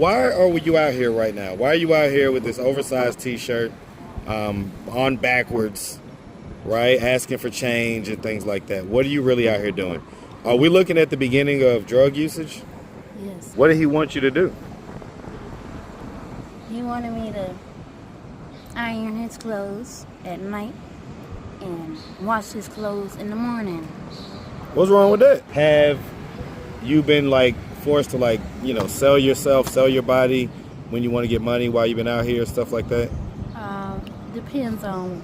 why are you out here right now? Why are you out here with this oversized T-shirt, on backwards, right? Asking for change and things like that. What are you really out here doing? Are we looking at the beginning of drug usage? Yes. What did he want you to do? He wanted me to iron his clothes at night and wash his clothes in the morning. What's wrong with that? Have you been like forced to like, sell yourself, sell your body when you want to get money while you've been out here, stuff like that? Depends on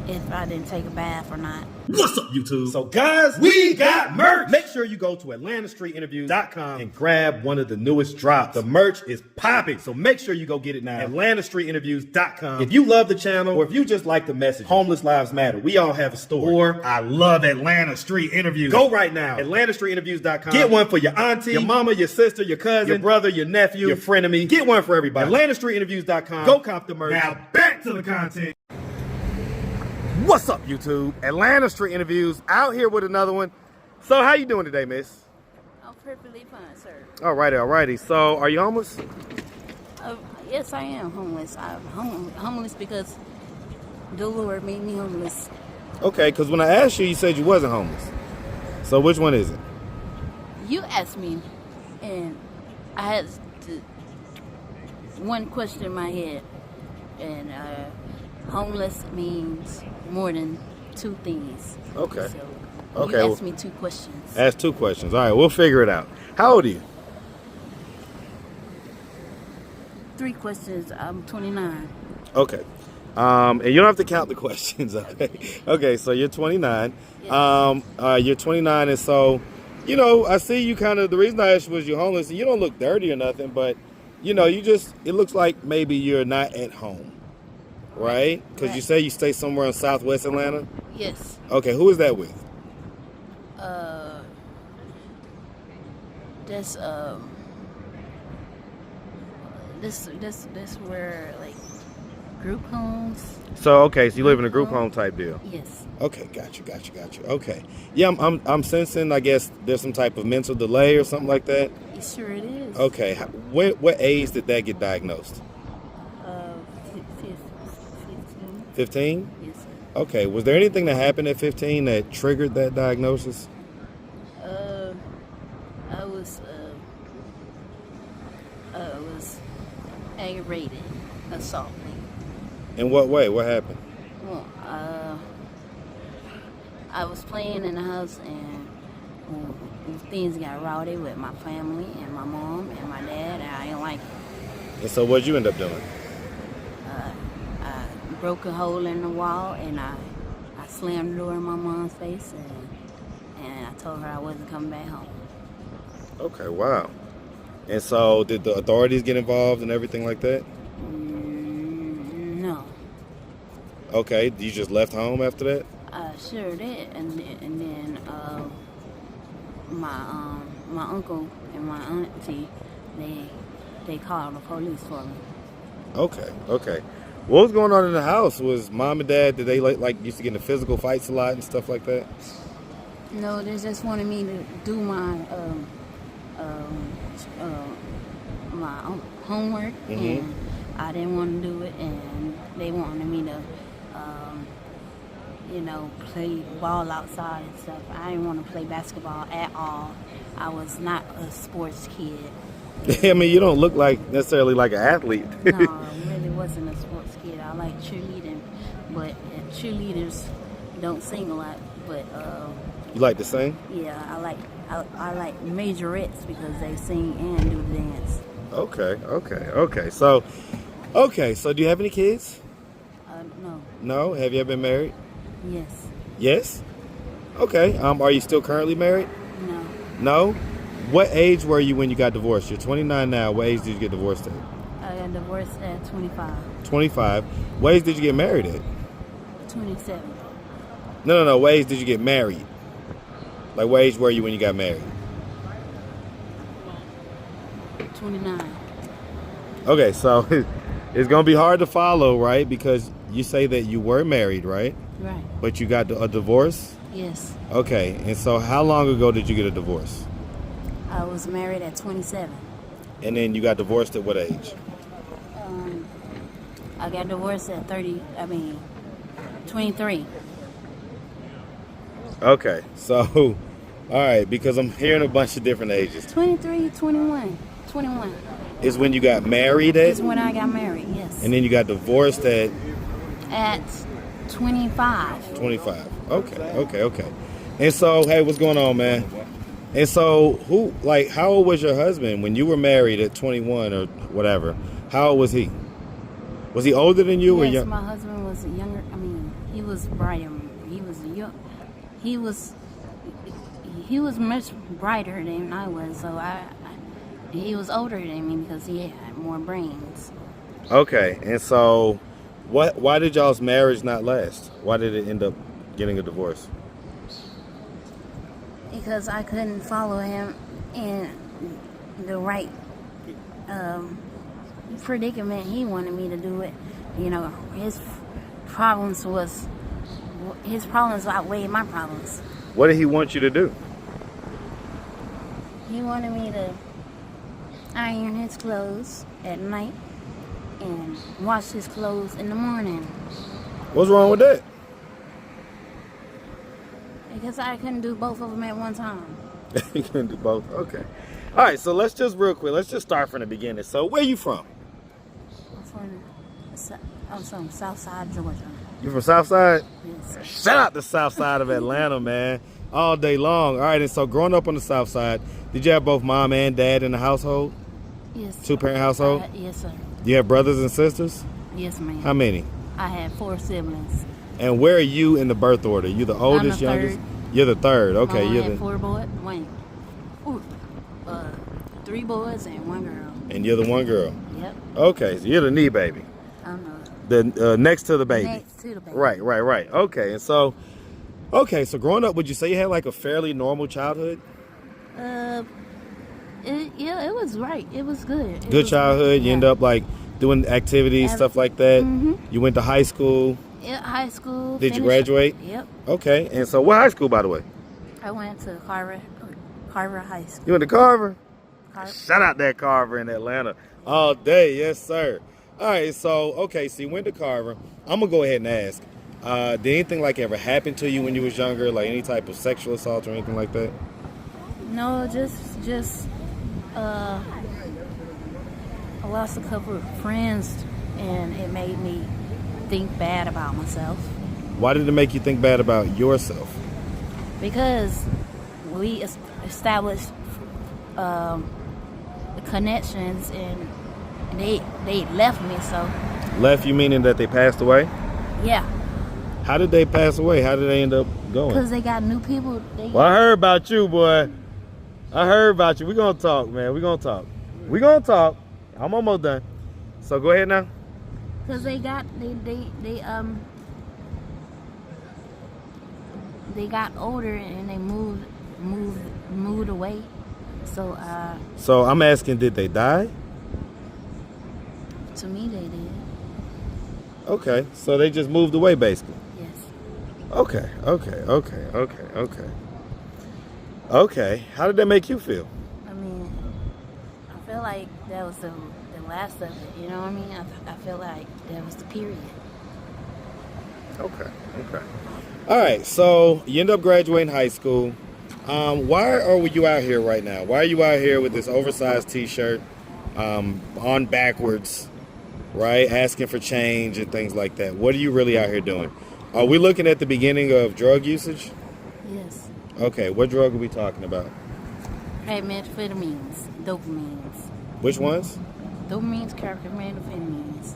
if I didn't take a bath or not. What's up, YouTube? So, guys, we got merch. Make sure you go to AtlantaStreetInterviews.com and grab one of the newest drops. The merch is popping, so make sure you go get it now. AtlantaStreetInterviews.com. If you love the channel, or if you just like the message, Homeless Lives Matter, we all have a story. Or I love Atlanta Street Interviews. Go right now. AtlantaStreetInterviews.com. Get one for your auntie, your mama, your sister, your cousin, your brother, your nephew, your frenemy. Get one for everybody. AtlantaStreetInterviews.com. Go cop the merch. Now back to the content. What's up, YouTube? Atlanta Street Interviews out here with another one. So how you doing today, miss? I'm perfectly fine, sir. Alrighty. So are you homeless? Yes, I am homeless. I'm homeless because the Lord made me homeless. Okay, because when I asked you, you said you wasn't homeless. So which one is it? You asked me, and I had one question in my head, and homeless means more than two things. Okay. So you asked me two questions. Ask two questions. All right, we'll figure it out. How old are you? Three questions. I'm 29. Okay. And you don't have to count the questions. Okay. Okay. So you're 29. Yes. You're 29, and so, I see you kind of. The reason I asked you was you're homeless, and you don't look dirty or nothing, but it looks like maybe you're not at home. Right? Because you say you stay somewhere in Southwest Atlanta? Yes. Okay, who is that with? This where like group homes. So you live in a group home type deal? Yes. Okay, got you. Okay. Yeah, I'm sensing, I guess, there's some type of mental delay or something like that? Sure it is. Okay, what age did that get diagnosed? 15? Yes, sir. Okay, was there anything that happened at 15 that triggered that diagnosis? I was aggravated, assaulted. In what way? What happened? Well, I was playing in the house and things got rowdy with my family and my mom and my dad, and I didn't like it. And so what'd you end up doing? I broke a hole in the wall and I slammed the door in my mom's face and I told her I wasn't coming back home. Okay, wow. And so did the authorities get involved and everything like that? No. Okay, you just left home after that? I sure did, and then my uncle and my auntie they called the police for me. Okay. What was going on in the house? Was mom and dad, did they like used to get into physical fights a lot and stuff like that? No, they just wanted me to do my homework, and I didn't want to do it, and they wanted me to play ball outside and stuff. I didn't want to play basketball at all. I was not a sports kid. I mean, you don't look necessarily like an athlete. No, I really wasn't a sports kid. I like cheerleading, but cheerleaders don't sing a lot. But you like to sing? Yeah, I like majorettes because they sing and do the dance. Okay. So do you have any kids? No. No? Have you ever been married? Yes. Yes? Okay. Are you still currently married? No. No? What age were you when you got divorced? You're 29 now. What age did you get divorced at? I got divorced at 25. 25. What age did you get married at? 27. No. What age did you get married? Like, what age were you when you got married? 29. Okay, so it's going to be hard to follow, right? Because you say that you were married, right? Right. But you got a divorce? Yes. Okay, and so how long ago did you get a divorce? I was married at 27. And then you got divorced at what age? I got divorced at 23. Okay, so, all right, because I'm hearing a bunch of different ages. 23, 21. 21 Is when you got married is at? when I got married, yes. And then you got divorced at? At 25. 25. Okay. And so, hey, what's going on, man? And so, how old was your husband when you were married at 21 or whatever? How old was he? Was he older than you or Yes, young? my husband was younger. He was brighter. He was young. He was much brighter than I was. So he was older than me because he had more brains. Okay, and so, why did y'all's marriage not last? Why did it end up getting a divorce? Because I couldn't follow him in the right predicament he wanted me to do it. You know, his problems outweighed my problems. What did he want you to do? He wanted me to iron his clothes at night and wash his clothes in the morning. What's wrong with that? Because I couldn't do both of them at one time. You can do both. Okay. All right. So let's just start from the beginning. So where you from? I'm from Southside, Georgia. You from Southside? Yes. Shout out to Southside of Atlanta, man. All day long. All right. And so growing up on the Southside, did you have both mom and dad in the household? Yes. Two-parent household? Yes, sir. You have brothers and sisters? Yes, ma'am. How many? I had 4 siblings. And where are you in the birth order? You the oldest, I'm the youngest? third. You're the third. Okay. Mama You're had the 4 boys. 3 boys and 1 girl. And you're the one girl. Yep. Okay. So you're the knee baby. I'm The next to the baby. next to the baby. Right. Okay. And so, so growing up, would you say you had like a fairly normal childhood? It was right. It was good. Good childhood. You end up like doing activities, stuff like that. Mm-hmm. You went to high school. Yeah, high school. Did you finished- graduate? Yep. Okay. And so, what high school, by the way? I went to Carver High School. You went to Carver? Carver. Shout out that Carver in Atlanta. All day. Yes, sir. All right. So you went to Carver. I'm going to go ahead and ask. Did anything like ever happen to you when you was younger? Like any type of sexual assault or anything like that? No, just I lost a couple of friends, and it made me think bad about myself. Why did it make you think bad about yourself? Because we established connections, and they left me. So Left you meaning that they passed away? yeah, How did they pass away? How did they end up going? because they got new people. Well, I heard about you, boy. I heard about you. We're going to talk, man. We're going to talk. I'm almost done. So go ahead now. Because they got older, and they moved away. So So I'm asking, did they die? to me they did. Okay. So they just moved away, basically. Yes. Okay. Okay. How did that make you feel? I mean, I feel like that was the last of it. You know what I mean? I feel like that was the period. Okay. All right. So you end up graduating high school. Why are you out here right now? Why are you out here with this oversized T-shirt, on backwards, right? Asking for change and things like that. What are you really out here doing? Are we looking at the beginning of drug usage? Yes. Okay. What drug are we talking about? Methamphetamines, dopamines. Which ones? Dopamines, methamphetamines.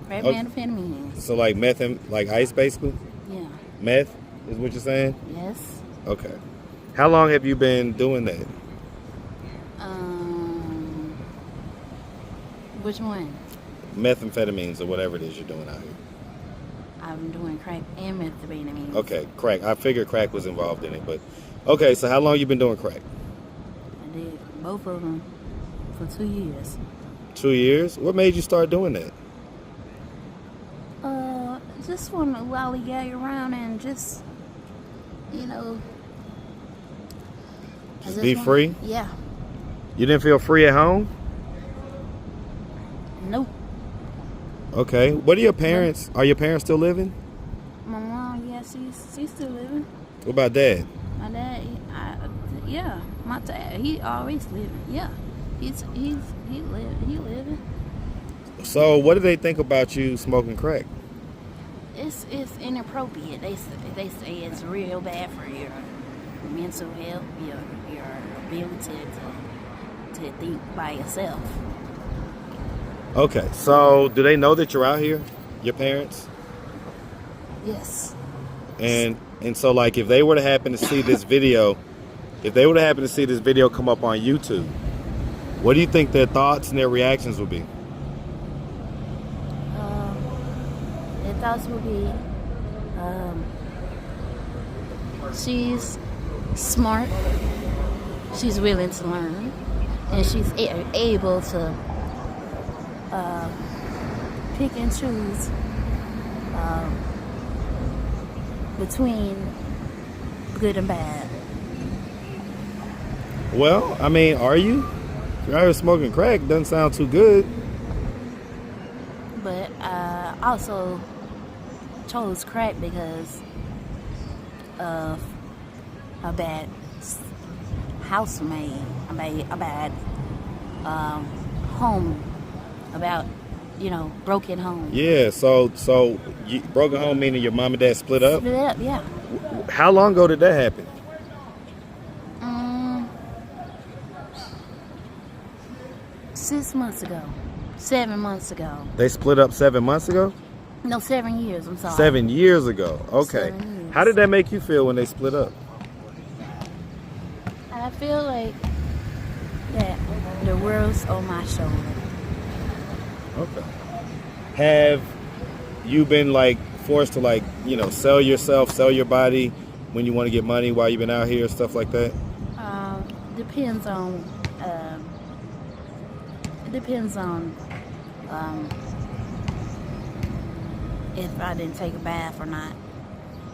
Okay. Methamphetamines. So like meth and like ice, basically. Yeah. Meth is what you're saying? Yes. Okay. How long have you been doing that? Which one? Methamphetamines or whatever it is you're doing out here. I've been doing crack and methamphetamines. Okay, crack. I figured crack was involved in it, but okay. So how long you been doing crack? I did both of them for 2 years. 2 years. What made you start doing that? Just want to lollygag around and just you know. Just be free? Yeah. You didn't feel free at home? Nope. Okay. What are your parents? Are your parents still living? My mom, yeah, she's still living. What about dad? My dad, yeah, my dad, he always living. Yeah, he living. So, what do they think about you smoking crack? It's inappropriate. They say it's real bad for your mental health, your ability to think by yourself. Okay. So, do they know that you're out here? Your parents? Yes. And so, like, if they were to happen to see this video, come up on YouTube, what do you think their thoughts and their reactions would be? Their thoughts would be, she's smart, she's willing to learn, and she's able to pick and choose between good and bad. Well, I mean, are you? You're out here smoking crack. Doesn't sound too good. But I also chose crack because of a bad housemaid, a bad home, about, broken home. Yeah, so you broken home meaning your mom and dad split up? Split up, yeah. How long ago did that happen? 6 months ago. 7 months ago. They split up 7 months ago? No, 7 years, I'm sorry. 7 years ago. Okay. 7 years. How did that make you feel when they split up? I feel like that the world's on my shoulder. Okay. Have you been forced to sell yourself, sell your body when you want to get money while you've been out here, stuff like that? Depends on if I didn't take a bath or not.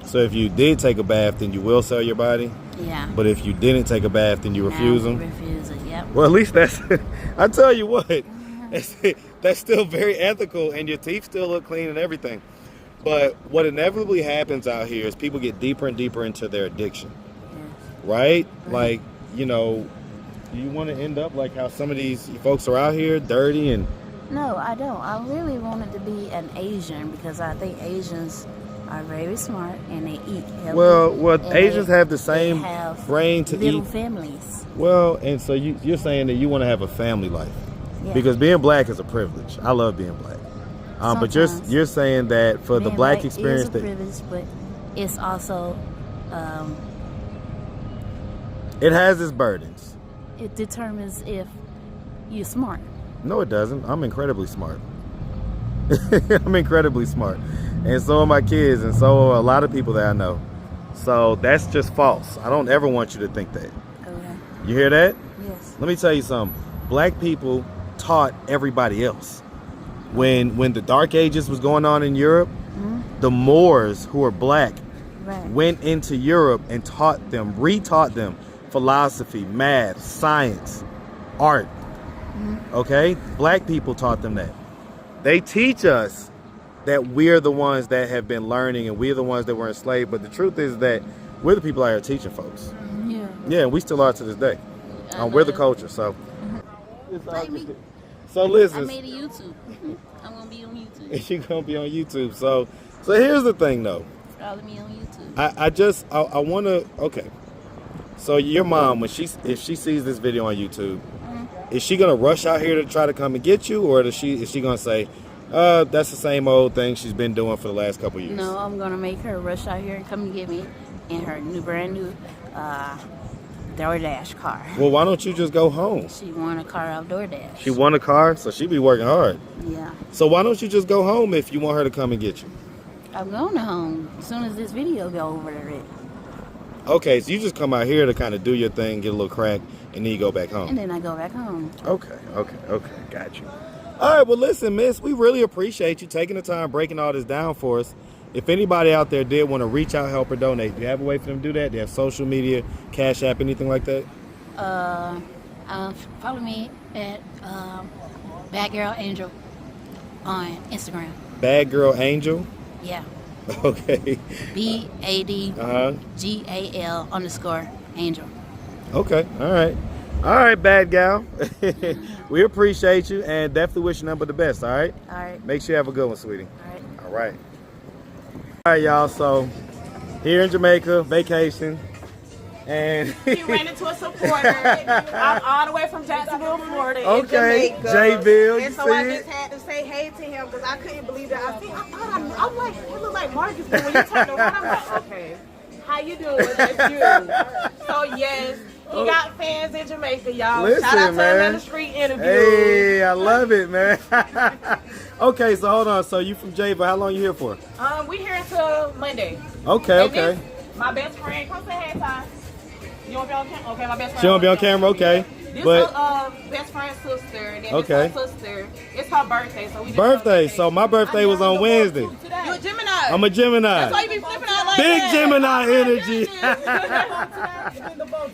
So if you did take a bath, then you will sell your body? Yeah. But if you didn't take a bath, then you refuse them? Refuse it, yep. Well, at least that's, I tell you what, that's still very ethical, and your teeth still look clean and everything. But what inevitably happens out here is people get deeper and deeper into their addiction, right? Like, you want to end up like how some of these folks are out here, dirty and... No, I don't. I really wanted to be an Asian because I think Asians are very smart and they eat healthy. Well, Asians have the same brain to little eat. families. Well, and so you're saying that you want to have a family life. Yeah. Because being black is a privilege. I love being black. But you're saying that for the black experience, is a privilege, but it's also it has its burdens. It determines if you're smart. No, it doesn't. I'm incredibly smart. I'm incredibly smart, and so are my kids, and so are a lot of people that I know. So that's just false. I don't ever want you to think that. Okay. You hear that? Yes. Let me tell you something. Black people taught everybody else. When the Dark Ages was going on in Europe, the Moors who were black went into Europe and retaught them philosophy, math, science, art. Okay? Black people taught them that. They teach us that we're the ones that have been learning and we're the ones that were enslaved, but the truth is that we're the people out here teaching folks. Yeah. Yeah, we still are to this day. We're the culture, so. So listen. I made a YouTube. I'm gonna be on YouTube. You're gonna be on YouTube. So here's the thing, though. Follow me on YouTube. I wanna. Okay. So your mom, if she sees this video on YouTube, is she gonna rush out here to try to come and get you, or is she gonna say, that's the same old thing she's been doing for the last couple years? No, I'm gonna make her rush out here and come and get me in her brand new DoorDash car. Well, why don't you just go home? She won a car off DoorDash. She won a car, so she be working hard. Yeah. So why don't you just go home if you want her to come and get you? I'm going home as soon as this video go over it. Okay, so you just come out here to kind of do your thing, get a little crack, and then you go back home. And then I go back home. Okay, got you. All right, well, listen, miss, we really appreciate you taking the time breaking all this down for us. if anybody out there did want to reach out, help, or donate, do you have a way for them to do that? Do you have social media, Cash App, anything like that? Follow me at Bad Girl Angel on Instagram. Bad Girl Angel? Yeah. Okay. BADGAL_Angel. Okay. All right. All right, bad gal. We appreciate you and definitely wish you nothing but the best, all right? All right. Make sure you have a good one, sweetie. All right. All right. All right, y'all. So here in Jamaica, vacation. And he ran into a supporter. I'm all the way from Jacksonville, Florida. okay, in Jamaica. J-Bill, you and so see I it? just had to say hey to him because I couldn't believe that. I'm like, he look like Marcus, but when you turned around, I'm like, okay, how you doing? That's you. So yes, he got fans in Jamaica, y'all. Listen, Shout out to man. Atlanta Street interview. Hey, I love it, man. Okay, so hold on. So you from J-Bill? How long you here for? We here until Monday. Okay, And okay. this, my best friend, come say hey, Ty. You want to be on camera? Okay, my best friend. She won't be on camera, okay. This But is best friend's sister, and then okay. it's her sister. It's her birthday, so we just birthday. So my birthday was on Wednesday. You a Gemini? I'm a Gemini. That's why you be flipping out like Big that. Gemini energy.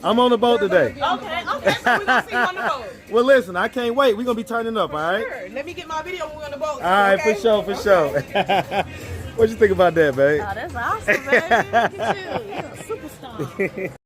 I'm on the boat today. Okay, so we're gonna see you on the boat. Well, listen, I can't wait. We're going to be turning up, all right? Sure. Let me get my video when we're on the boat. All right, okay? for sure, for sure. What you think about that, babe? Oh, that's awesome, baby. Look at you. You're a superstar.